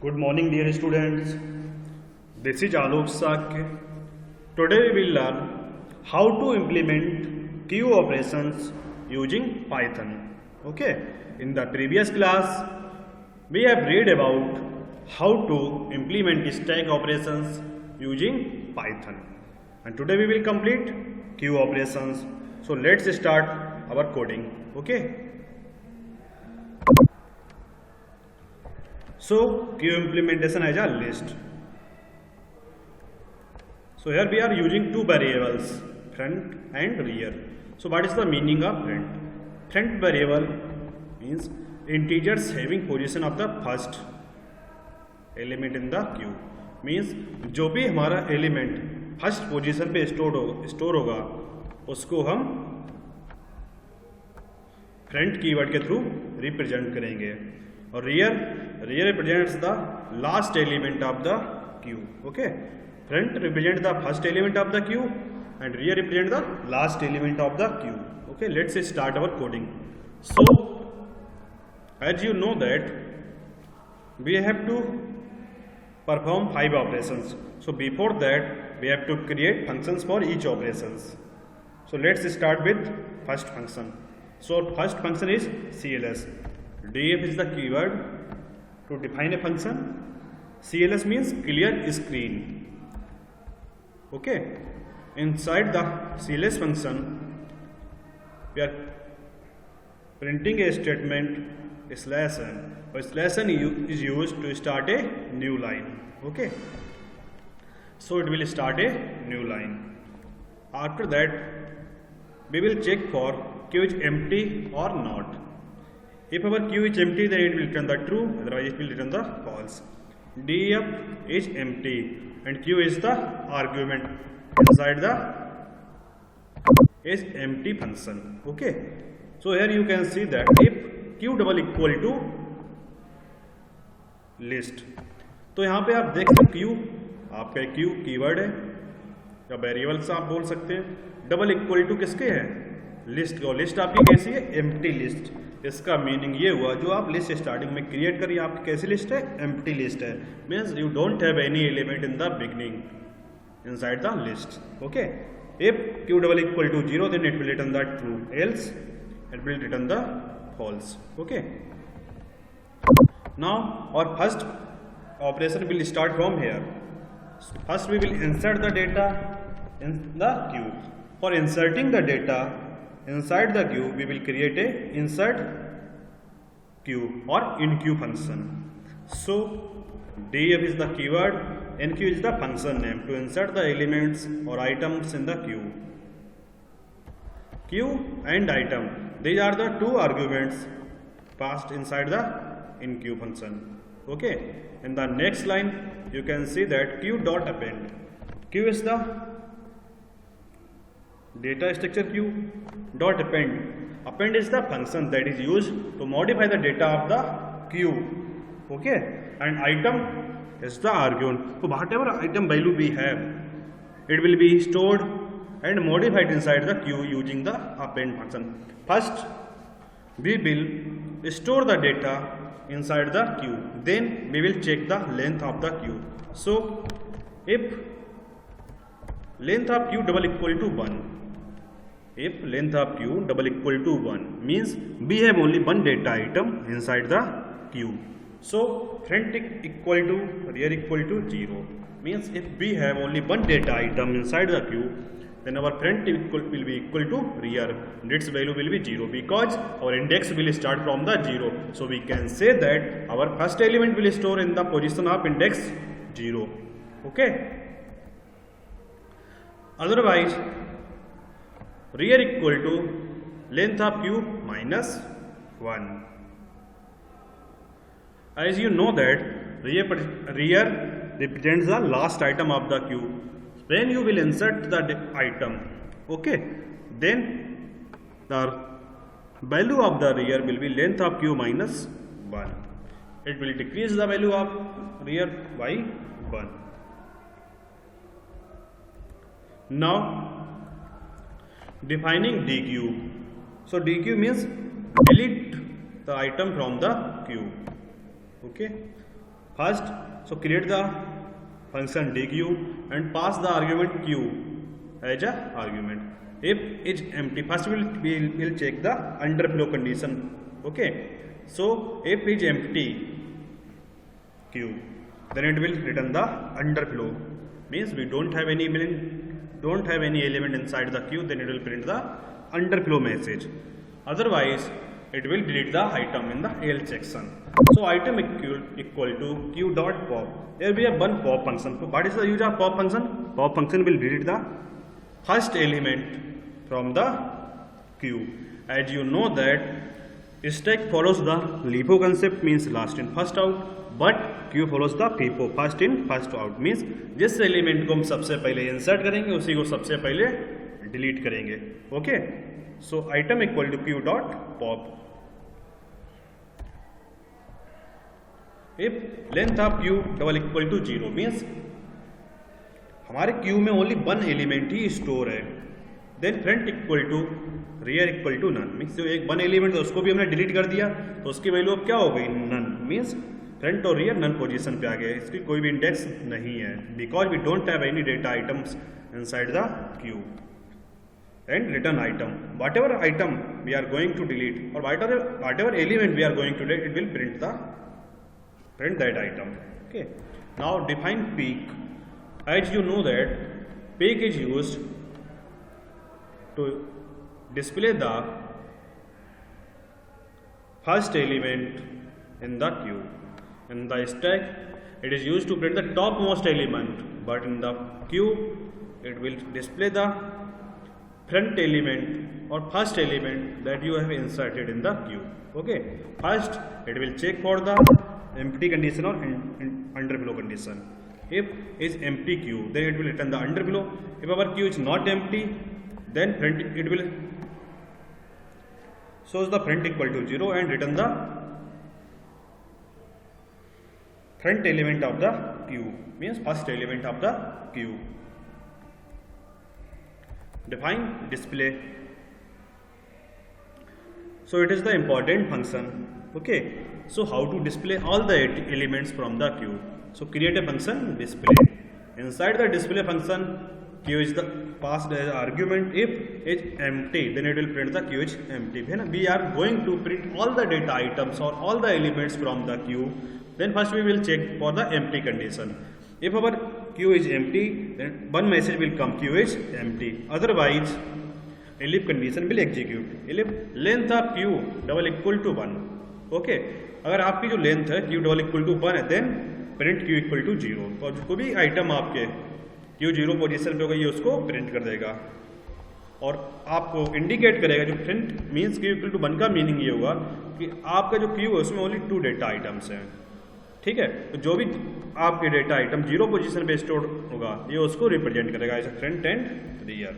Good morning, dear students. This is Alok Sakya. Today we will learn how to implement queue operations using Python. Okay. In the previous class, we have read about how to implement stack operations using Python. And today we will complete queue operations. So let's start our coding. Okay. So queue implementation as a list. So here we are using two variables, front and rear. So what is the meaning of front? Front variable means integers having position of the first element in the queue. Means जो भी हमारा element first position पे store होगा उसको हम front keyword के through represent करेंगे. और rear represents the last element of the queue. Okay. Front represent the first element of the queue and rear represent the last element of the queue. Okay. Let's start our coding. So as you know that we have to perform 5 operations. So before that we have to create functions for each operations. So let's start with first function. So first function is CLS. def is the keyword to define a function. CLS means clear screen. Okay. Inside the CLS function we are printing a statement /n. or /n is used to start a new line. Okay. So it will start a new line. After that we will check for queue is empty or not. If our queue is empty, then it will return the true, otherwise it will return the false. def is empty and queue is the argument inside the is empty function. Okay. So here you can see that if q double equal to list, तो यहाँ पे आप देख सकते Q आपका Q keyword है या variables आप बोल सकते हैं. डबल इक्वल टू किसके है? लिस्ट को. लिस्ट आपकी कैसी है? Empty list. इसका मीनिंग ये हुआ जो आप लिस्ट स्टार्टिंग में क्रिएट करिए आपकी कैसी लिस्ट है? एम्प्टी लिस्ट है. Means you don't have any element in the beginning inside the list. Okay. If queue double equal to 0 then it will return the true, else it will return the false. Okay. Now our first operation will start from here. First we will insert the data in the queue. For inserting the data inside the queue we will create a insert queue or in queue function. So def is the keyword, enqueue is the function name to insert the elements or items in the queue. Queue and item, these are the two arguments passed inside the enqueue function. Okay. In the next line you can see that queue dot append. Queue is the data structure queue. Dot append is the function that is used to modify the data of the queue. Okay. And item is the argument. So whatever item value we have, it will be stored and modified inside the queue using the append function. First we will store the data inside the queue, then we will check the length of the queue. So if length of queue double equal to 1, if length of queue double equal to 1 means we have only one data item inside the queue. So front equal to rear equal to 0 means if we have only one data item inside the queue, then our front will be equal to rear and its value will be 0 because our index will start from the 0. So we can say that our first element will store in the position of index 0. Okay. Otherwise rear equal to length of queue minus 1. As you know that rear represents the last item of the queue. When you will insert the item, okay, then the value of the rear will be length of queue minus 1. It will decrease the value of rear by 1. Now defining dequeue. So dequeue means delete the item from the queue. Okay, first, so create the function dq and pass the argument q as a argument. If is empty, first we'll check the underflow condition. Okay, so if is empty q, then it will return the underflow, means we don't have any element inside the queue, then it will print the underflow message. Otherwise it will delete the item in the else section. So item equal to q dot pop. Here we have one pop function. So what is the use of pop function? Pop function will delete the first element from the queue. As you know that stack follows the LIFO concept, means last in first out, but queue follows the FIFO, first in first out, means जिस element को हम सबसे पहले insert करेंगे उसी को सबसे पहले डिलीट करेंगे. Okay, so item equal to queue dot pop. If length of queue double equal to 0, means हमारे क्यू में ओनली वन एलिमेंट ही स्टोर है. Then front equal to rear equal to none, means जो एक one element है उसको भी हमने डिलीट कर दिया तो उसकी वैल्यू अब क्या हो गई? नन. मीन्स फ्रंट और रियर नन पोजीशन पे आ गए, इसकी कोई भी इंडेक्स नहीं है, because we don't have any data items inside the queue. And return item, whatever item we are going to delete और whatever element we are going to delete, it will print that item. Okay, now define peak. As you know that peak is used to display the first element in the queue. In the stack it is used to print the topmost element, but in the queue it will display the front element or first element that you have inserted in the queue. Okay, first it will check for the empty condition or underflow condition. If is empty queue, then it will return the underflow. If our queue is not empty, then front it will shows the front equal to 0 and return the front element of the queue, means first element of the queue. Define display. So it is the important function. Okay, so how to display all the elements from the queue? So create a function display. Inside the display function, queue is the passed as argument. If is empty, then it will print the queue is empty. Then we are going to print all the data items or all the elements from the queue. Then first we will check for the empty condition. If our queue is empty, then one message will come, queue is empty. Otherwise elif condition will execute. Elif length of queue double equal to 1. Okay, अगर आपकी जो length है Q double equal to 1 है, then print queue equal to 0. और जो भी item आपके Q 0 position पे होगा ये उसको प्रिंट कर देगा और आपको इंडिकेट करेगा. जो print means queue equal to 1 का मीनिंग ये होगा कि आपका जो क्यू है उसमें ओनली 2 डेटा आइटम्स हैं. ठीक है, तो जो भी आपके डेटा आइटम 0 पोजीशन पे स्टोर होगा ये उसको रिप्रेजेंट करेगा as front and rear.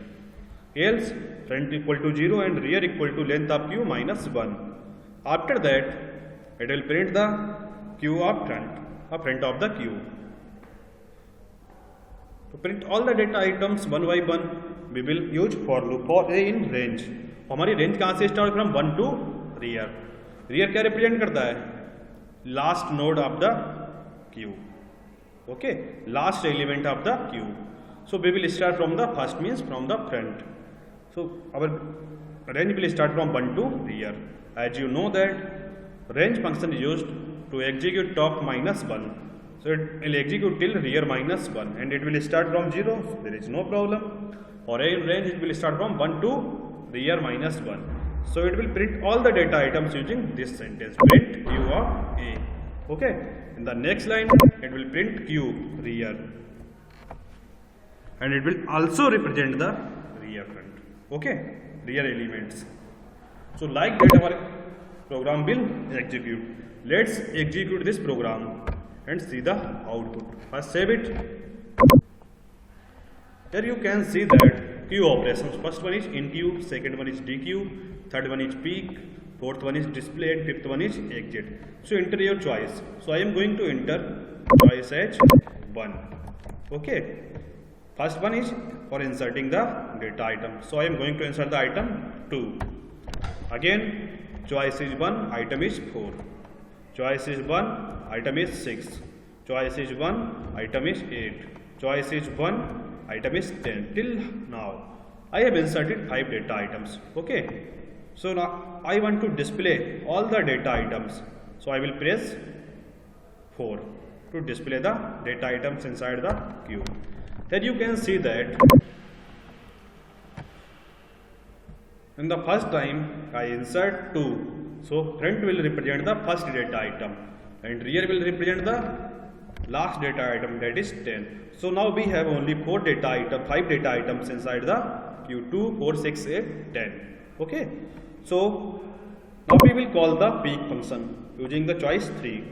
Else front equal to 0 and rear equal to length of queue minus 1. After that, it will print the queue of front of the queue. To print all the data items one by one, we will use for loop for a in range. हमारी range कहाँ से start from 1 to rear. Rear क्या represent करता है? Last node of the queue. Okay, last element of the queue. So we will start from the first, means from the front. So our range will start from 1 to rear. As you know that range function is used to execute top minus 1. So it will execute till rear minus 1 and it will start from 0. So there is no problem. For a range it will start from 1 to rear minus 1. So it will print all the data items using this sentence, print q of a. Okay, in the next line it will print q rear and it will also represent the rear front. Okay, rear elements. So like that our program will execute. Let's execute this program and see the output. First save it. Here you can see that queue operations. First one is in queue, second one is dequeue, third one is peak, fourth one is display and fifth one is exit. So enter your choice. So I am going to enter choice as 1. Okay. First one is for inserting the data item. So I am going to insert the item 2. Again choice is 1, item is 4, choice is 1, item is 6, choice is 1, item is 8, choice is 1, item is 10. Till now I have inserted 5 data items. Okay, so now I want to display all the data items, so I will press 4 to display the data items inside the queue. Here you can see that in the first time I insert 2, so front will represent the first data item and rear will represent the last data item, that is 10. So now we have only 5 data items inside the queue, 2, 4, 6, 8, 10. Okay, so now we will call the peek function using the choice 3.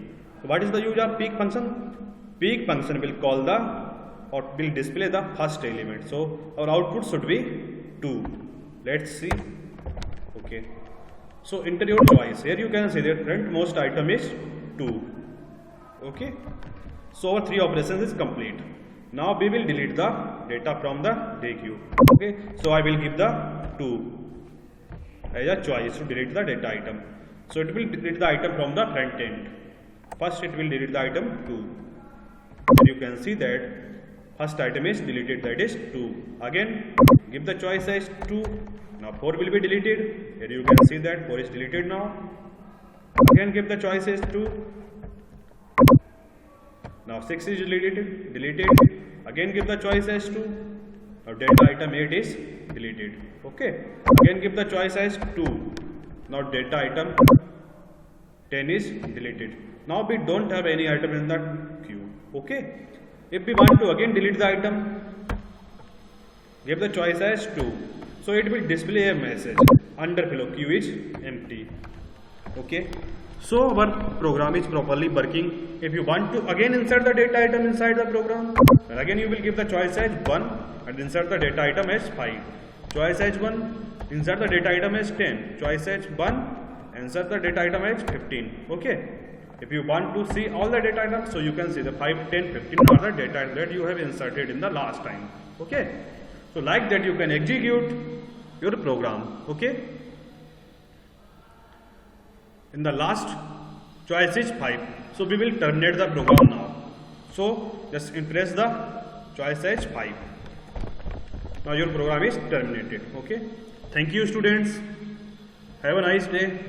So what is the use of peek function? Peek function will call the or will display the first element. So our output should be 2. Let's see. Okay, so enter your choice. Here you can see that front-most item is 2. Okay, so our 3 operations is complete. Now we will delete the data from the day queue. Okay, so I will give the 2 as a choice to delete the data item. So it will delete the item from the front end. First it will delete the item 2. And you can see that first item is deleted, that is 2. Again give the choice as 2. Now 4 will be deleted. Here you can see that 4 is deleted now. Again give the choice as 2. Now 6 is deleted. Again give the choice as 2. Now data item 8 is deleted. Okay. Again give the choice as 2. Now data item 10 is deleted. Now we don't have any item in the queue. Okay. If we want to again delete the item, give the choice as 2. So it will display a message, underflow queue is empty. Okay. So our program is properly working. If you want to again insert the data item inside the program, then again you will give the choice as 1 and insert the data item as 5. Choice as 1, insert the data item as 10. Choice as 1, insert the data item as 15. Okay. If you want to see all the data items, so you can see the 5, 10, 15 are the data items that you have inserted in the last time. Okay. So like that you can execute your program. Okay. In the last choice is 5. So we will terminate the program now. So just press the choice as 5. Now your program is terminated. Okay. Thank you students. Have a nice day.